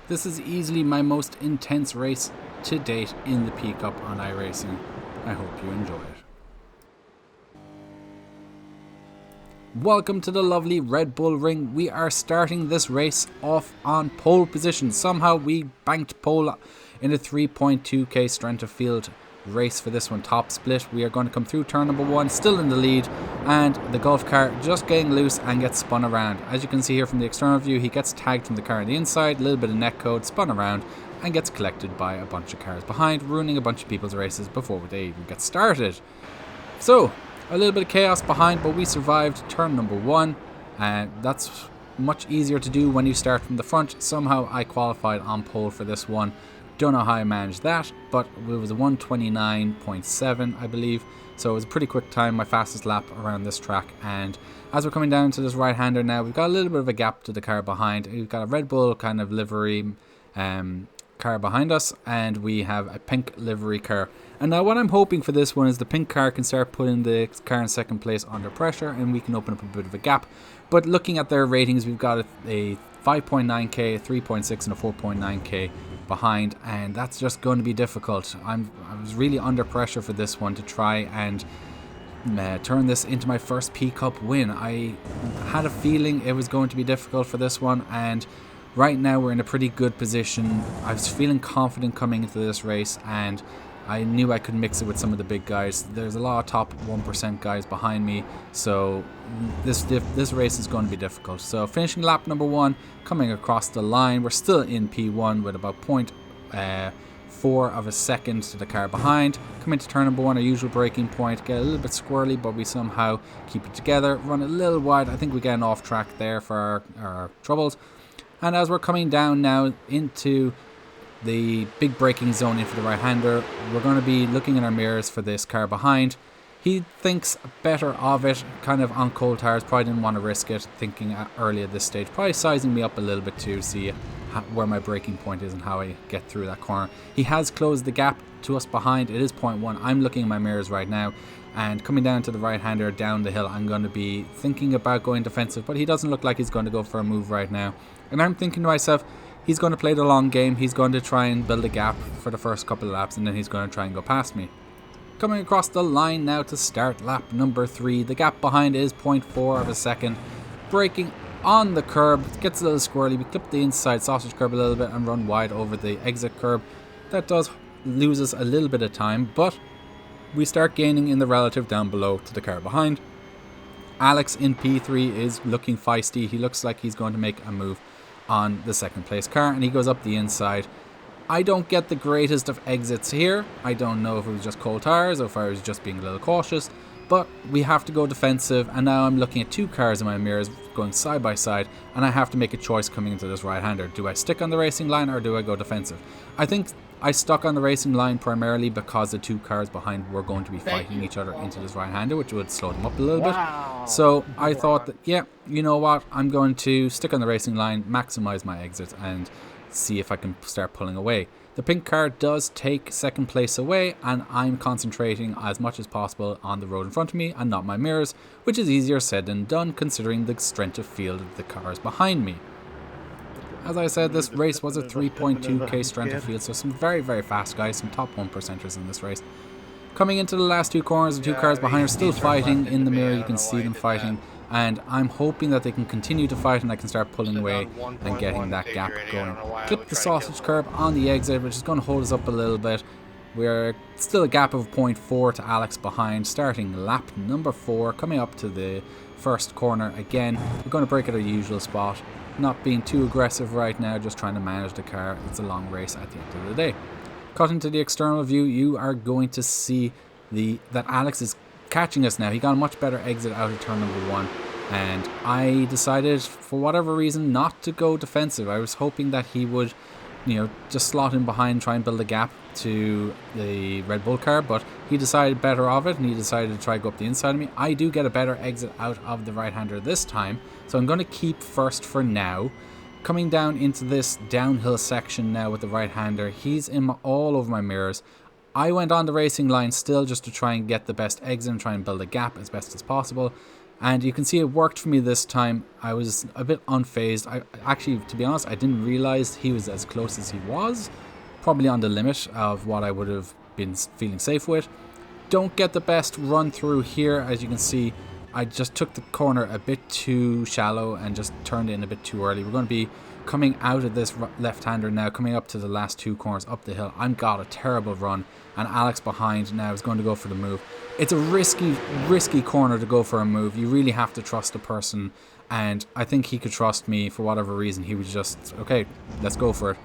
This is easily my most intense race to date in the P Cup on iRacing. I hope you enjoy it. Welcome to the lovely Red Bull Ring. We are starting this race off on pole position. Somehow we banked pole in a 3.2k strength of field race for this one, top split. We are going to come through turn number 1, still in the lead, and the golf car just getting loose and gets spun around. As you can see here from the external view, he gets tagged from the car on the inside, a little bit of netcode, spun around, and gets collected by a bunch of cars behind, ruining a bunch of people's races before they even get started. So, a little bit of chaos behind, but we survived turn number 1, and that's much easier to do when you start from the front. Somehow I qualified on pole for this one. Don't know how I managed that, but it was a 129.7, I believe. So it was a pretty quick time, my fastest lap around this track. And as we're coming down to this right-hander now, we've got a little bit of a gap to the car behind. We've got a Red Bull kind of livery car behind us, and we have a pink livery car. And now what I'm hoping for this one is the pink car can start putting the car in second place under pressure, and we can open up a bit of a gap. But looking at their ratings, we've got a 5.9k, a 3.6 and a 4.9k behind, and that's just going to be difficult. I was really under pressure for this one to try and turn this into my first P Cup win. I had a feeling it was going to be difficult for this one, and right now we're in a pretty good position. I was feeling confident coming into this race, and I knew I could mix it with some of the big guys. There's a lot of top 1% guys behind me, so this race is going to be difficult. So finishing lap number 1, coming across the line, we're still in P1 with about 0.4 of a second to the car behind. Come into turn number 1, our usual braking point, get a little bit squirrely, but we somehow keep it together, run a little wide. I think we get an off track there for our troubles. And as we're coming down now into the big braking zone in for the right-hander, we're going to be looking in our mirrors for this car behind. He thinks better of it, kind of on cold tires, probably didn't want to risk it, thinking early at this stage, probably sizing me up a little bit to see where my braking point is and how I get through that corner. He has closed the gap to us behind, it is 0.1. I'm looking in my mirrors right now, and coming down to the right-hander down the hill, I'm going to be thinking about going defensive, but he doesn't look like he's going to go for a move right now. And I'm thinking to myself, he's going to play the long game. He's going to try and build a gap for the first couple of laps, and then he's going to try and go past me. Coming across the line now to start lap number 3. The gap behind is 0.4 of a second. Braking on the curb. Gets a little squirrely. We clip the inside sausage curb a little bit and run wide over the exit curb. That does lose us a little bit of time, but we start gaining in the relative down below to the car behind. Alex in P3 is looking feisty. He looks like he's going to make a move on the second place car, and he goes up the inside. I don't get the greatest of exits here. I don't know if it was just cold tires or if I was just being a little cautious, but we have to go defensive, and now I'm looking at 2 cars in my mirrors going side by side, and I have to make a choice coming into this right-hander. Do I stick on the racing line or do I go defensive? I think I stuck on the racing line primarily because the 2 cars behind were going to be fighting each other into this right-hander, which would slow them up a little bit. So I thought that, yeah, you know what, I'm going to stick on the racing line, maximize my exit, and see if I can start pulling away. The pink car does take second place away, and I'm concentrating as much as possible on the road in front of me and not my mirrors, which is easier said than done considering the strength of field of the cars behind me. As I said, this race was a 3.2k strength of field, so some very, very fast guys, some top 1%ers in this race. Coming into the last 2 corners, the 2 cars behind are still fighting in the mirror. You can see them fighting, and I'm hoping that they can continue to fight and I can start pulling away and getting that gap going. Clip the sausage curb on the exit, which is going to hold us up a little bit. We're still a gap of 0.4 to Alex behind, starting lap number 4, coming up to the first corner again. We're going to break at our usual spot. Not being too aggressive right now, just trying to manage the car. It's a long race at the end of the day. Cutting to the external view, you are going to see that Alex is catching us now. He got a much better exit out of turn number 1, and I decided for whatever reason not to go defensive. I was hoping that he would, just slot in behind, try and build a gap to the Red Bull car, but he decided better of it, and he decided to try go up the inside of me. I do get a better exit out of the right-hander this time, so I'm going to keep first for now. Coming down into this downhill section now with the right-hander, he's all over my mirrors. I went on the racing line still just to try and get the best exit and try and build a gap as best as possible. And you can see it worked for me this time. I was a bit unfazed. I actually, to be honest, I didn't realize he was as close as he was. Probably on the limit of what I would have been feeling safe with. Don't get the best run through here. As you can see, I just took the corner a bit too shallow and just turned in a bit too early. We're going to be coming out of this left-hander now, coming up to the last 2 corners up the hill. I've got a terrible run, and Alex behind now is going to go for the move. It's a risky corner to go for a move. You really have to trust a person, and I think he could trust me for whatever reason. He was just, okay, let's go for it.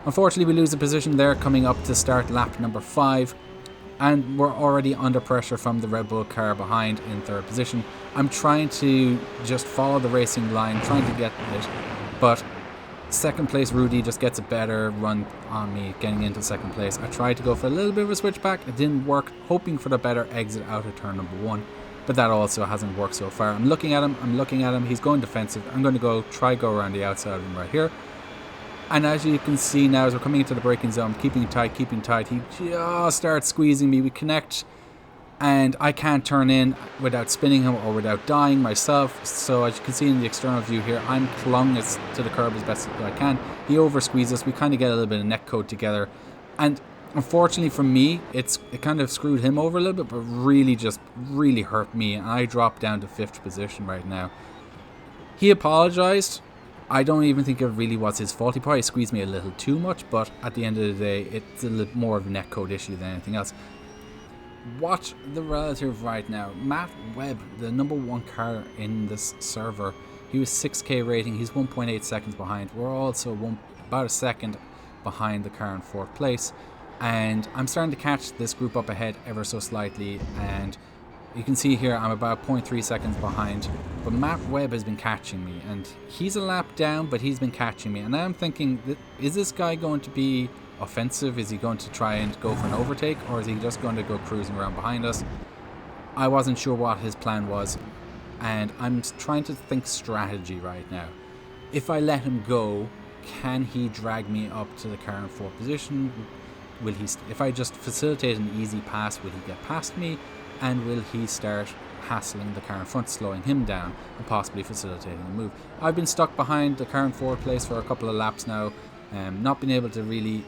Unfortunately, we lose a position there coming up to start lap number 5. And we're already under pressure from the Red Bull car behind in 3rd position. I'm trying to just follow the racing line, trying to get it. But 2nd place Rudy just gets a better run on me getting into 2nd place. I tried to go for a little bit of a switchback. It didn't work, hoping for the better exit out of turn number 1. But that also hasn't worked so far. I'm looking at him. He's going defensive. I'm going to go around the outside of him right here. And as you can see now, as we're coming into the braking zone, keeping tight, he just starts squeezing me. We connect, and I can't turn in without spinning him or without dying myself. So as you can see in the external view here, I'm clung to the curb as best as I can. He over squeezes. We kind of get a little bit of neck code together. And unfortunately for me, it kind of screwed him over a little bit, but really hurt me. And I dropped down to 5th position right now. He apologized. I don't even think it really was his fault. He probably squeezed me a little too much, but at the end of the day, it's a little more of a netcode issue than anything else. Watch the relative right now. Matt Webb, the number 1 car in this server, he was 6k rating. He's 1.8 seconds behind. We're also about a second behind the car in 4th place. And I'm starting to catch this group up ahead ever so slightly, and you can see here I'm about 0.3 seconds behind, but Matt Webb has been catching me, and he's a lap down, but he's been catching me. And now I'm thinking, is this guy going to be offensive? Is he going to try and go for an overtake, or is he just going to go cruising around behind us? I wasn't sure what his plan was, and I'm trying to think strategy right now. If I let him go, can he drag me up to the car in 4th position? Will he? If I just facilitate an easy pass, will he get past me? And will he start hassling the car in front, slowing him down and possibly facilitating a move? I've been stuck behind the car in 4th place for a couple of laps now, not been able to really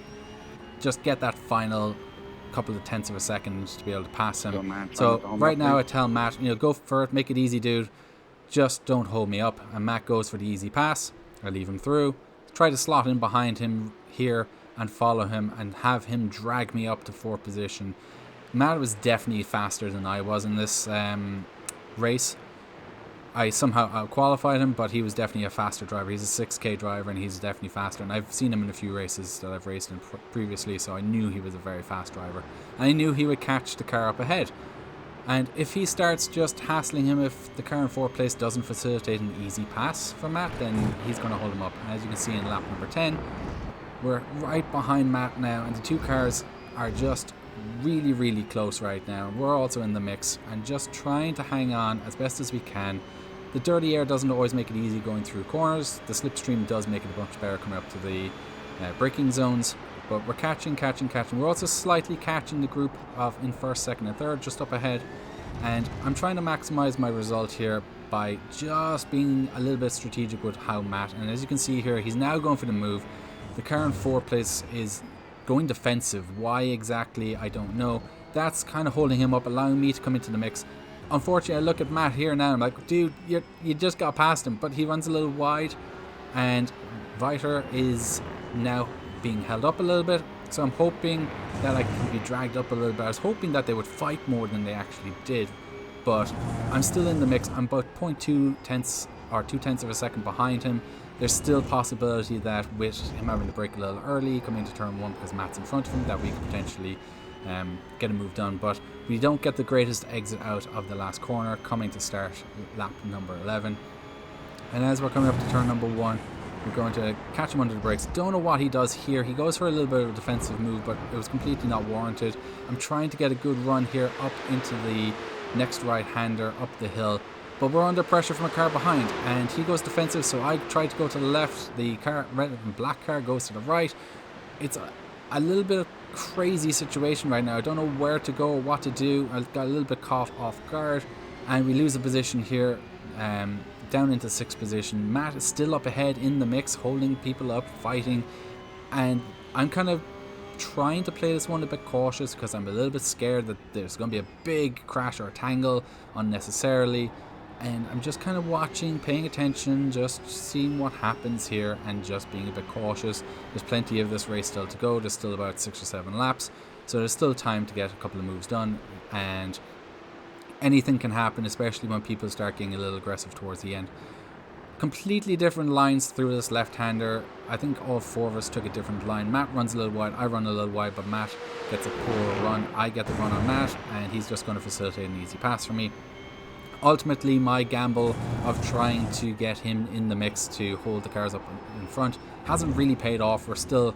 just get that final couple of tenths of a second to be able to pass him. So right now I tell Matt, go for it, make it easy, dude. Just don't hold me up. And Matt goes for the easy pass. I leave him through. Try to slot in behind him here and follow him and have him drag me up to 4th position. Matt was definitely faster than I was in this race. I somehow out-qualified him, but he was definitely a faster driver. He's a 6k driver, and he's definitely faster. And I've seen him in a few races that I've raced in previously, so I knew he was a very fast driver. And I knew he would catch the car up ahead. And if he starts just hassling him, if the car in 4th place doesn't facilitate an easy pass for Matt, then he's going to hold him up. And as you can see in lap number 10, we're right behind Matt now, and the 2 cars are just really close right now. We're also in the mix and just trying to hang on as best as we can. The dirty air doesn't always make it easy going through corners. The slipstream does make it a much better coming up to the braking zones, but we're catching. We're also slightly catching the group in 1st, 2nd and 3rd just up ahead, and I'm trying to maximize my result here by just being a little bit strategic with how Matt, and as you can see here, he's now going for the move. The car in 4th place is going defensive. Why exactly, I don't know. That's kind of holding him up, allowing me to come into the mix. Unfortunately, I look at Matt here now, I'm like, dude, you just got past him, but he runs a little wide, and Viter is now being held up a little bit, so I'm hoping that I can be dragged up a little bit. I was hoping that they would fight more than they actually did, but I'm still in the mix. I'm about 0.2 tenths or 2 tenths of a second behind him. There's still possibility that with him having to brake a little early, coming into turn 1 because Matt's in front of him, that we could potentially get a move done. But we don't get the greatest exit out of the last corner, coming to start lap number 11. And as we're coming up to turn number 1, we're going to catch him under the brakes. Don't know what he does here. He goes for a little bit of a defensive move, but it was completely not warranted. I'm trying to get a good run here up into the next right-hander up the hill, but we're under pressure from a car behind, and he goes defensive, so I try to go to the left. The car, red and black car, goes to the right. It's a little bit of crazy situation right now. I don't know where to go or what to do. I got a little bit caught off guard, and we lose a position here, down into 6th position. Matt is still up ahead in the mix, holding people up, fighting, and I'm kind of trying to play this one a bit cautious because I'm a little bit scared that there's going to be a big crash or tangle unnecessarily, and I'm just kind of watching, paying attention, just seeing what happens here and just being a bit cautious. There's plenty of this race still to go. There's still about 6 or 7 laps, so there's still time to get a couple of moves done, and anything can happen, especially when people start getting a little aggressive towards the end. Completely different lines through this left-hander. I think all 4 of us took a different line. Matt runs a little wide, I run a little wide, but Matt gets a poor run. I get the run on Matt, and he's just going to facilitate an easy pass for me. Ultimately, my gamble of trying to get him in the mix to hold the cars up in front hasn't really paid off. We're still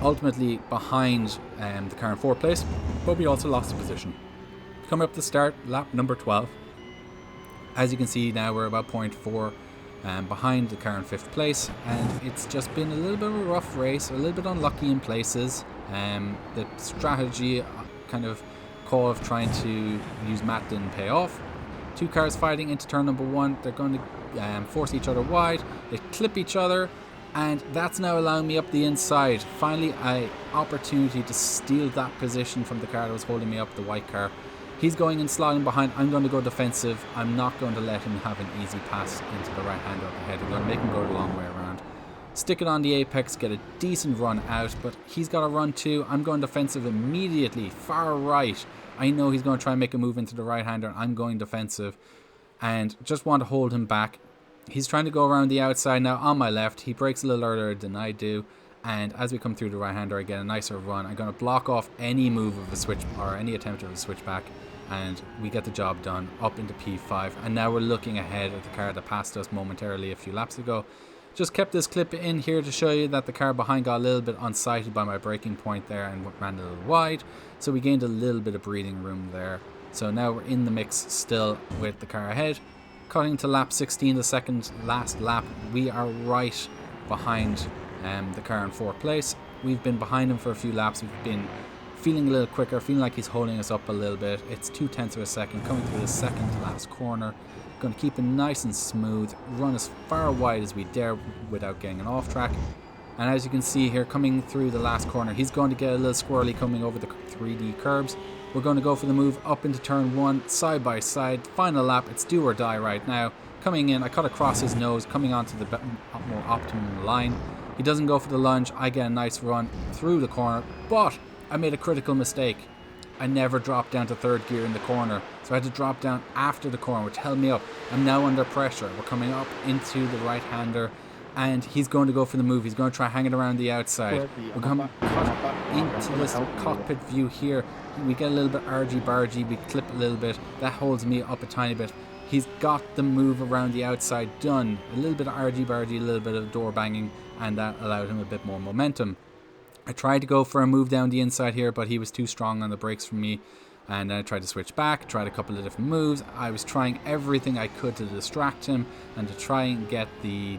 ultimately behind the car in 4th place, but we also lost a position. Coming up to start, lap number 12. As you can see now, we're about 0.4 behind the car in 5th place, and it's just been a little bit of a rough race, a little bit unlucky in places. The strategy kind of call of trying to use Matt didn't pay off. 2 cars fighting into turn number 1. They're going to force each other wide. They clip each other, and that's now allowing me up the inside. Finally, an opportunity to steal that position from the car that was holding me up, the white car. He's going and sliding behind. I'm going to go defensive. I'm not going to let him have an easy pass into the right hand up ahead. I'm going to make him go the long way around. Stick it on the apex, get a decent run out, but he's got a run too. I'm going defensive immediately, far right. I know he's going to try and make a move into the right hander. I'm going defensive and just want to hold him back. He's trying to go around the outside now on my left. He breaks a little earlier than I do. And as we come through the right hander, I get a nicer run. I'm going to block off any move of a switch or any attempt of a switchback. And we get the job done up into P5, and now we're looking ahead at the car that passed us momentarily a few laps ago. Just kept this clip in here to show you that the car behind got a little bit unsighted by my braking point there and ran a little wide, so we gained a little bit of breathing room there. So now we're in the mix still with the car ahead. Cutting to lap 16, the second last lap, we are right behind the car in 4th place. We've been behind him for a few laps. We've been feeling a little quicker, feeling like he's holding us up a little bit. It's 0.2 of a second coming through the second to last corner. Going to keep it nice and smooth, run as far wide as we dare without getting an off track. And as you can see here, coming through the last corner, he's going to get a little squirrely coming over the 3D curbs. We're going to go for the move up into turn 1, side by side, final lap. It's do or die right now. Coming in, I cut across his nose, coming onto the more optimum line. He doesn't go for the lunge. I get a nice run through the corner, but I made a critical mistake. I never dropped down to 3rd gear in the corner, so I had to drop down after the corner, which held me up. I'm now under pressure. We're coming up into the right hander, and he's going to go for the move. He's going to try hanging around the outside. We're going to cut into this cockpit view here. We get a little bit argy-bargy. We clip a little bit. That holds me up a tiny bit. He's got the move around the outside done. A little bit of argy-bargy, a little bit of door banging, and that allowed him a bit more momentum. I tried to go for a move down the inside here, but he was too strong on the brakes for me. And then I tried to switch back, tried a couple of different moves. I was trying everything I could to distract him and to try and get the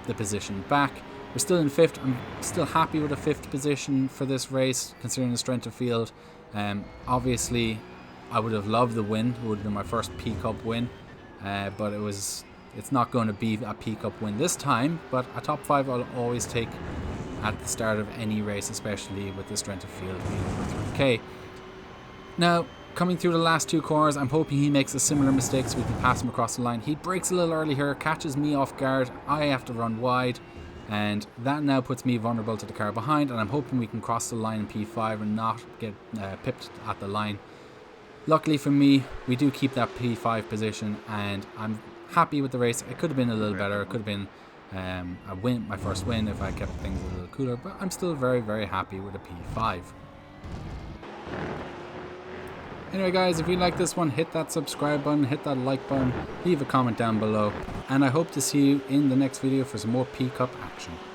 position back. We're still in 5th. I'm still happy with a 5th position for this race, considering the strength of field. Obviously, I would have loved the win. It would have been my first P Cup win, but it's not going to be a P Cup win this time. But a top 5 I'll always take at the start of any race, especially with the strength of field being over 3K. Now, coming through the last 2 corners, I'm hoping he makes a similar mistake so we can pass him across the line. He breaks a little early here, catches me off guard. I have to run wide, and that now puts me vulnerable to the car behind, and I'm hoping we can cross the line in P5 and not get pipped at the line. Luckily for me, we do keep that P5 position, and I'm happy with the race. It could have been a little better. It could have been a win, my first win, if I kept things a little cooler, but I'm still very, very happy with a P5. Anyway guys, if you like this one, hit that subscribe button, hit that like button, leave a comment down below, and I hope to see you in the next video for some more P Cup action.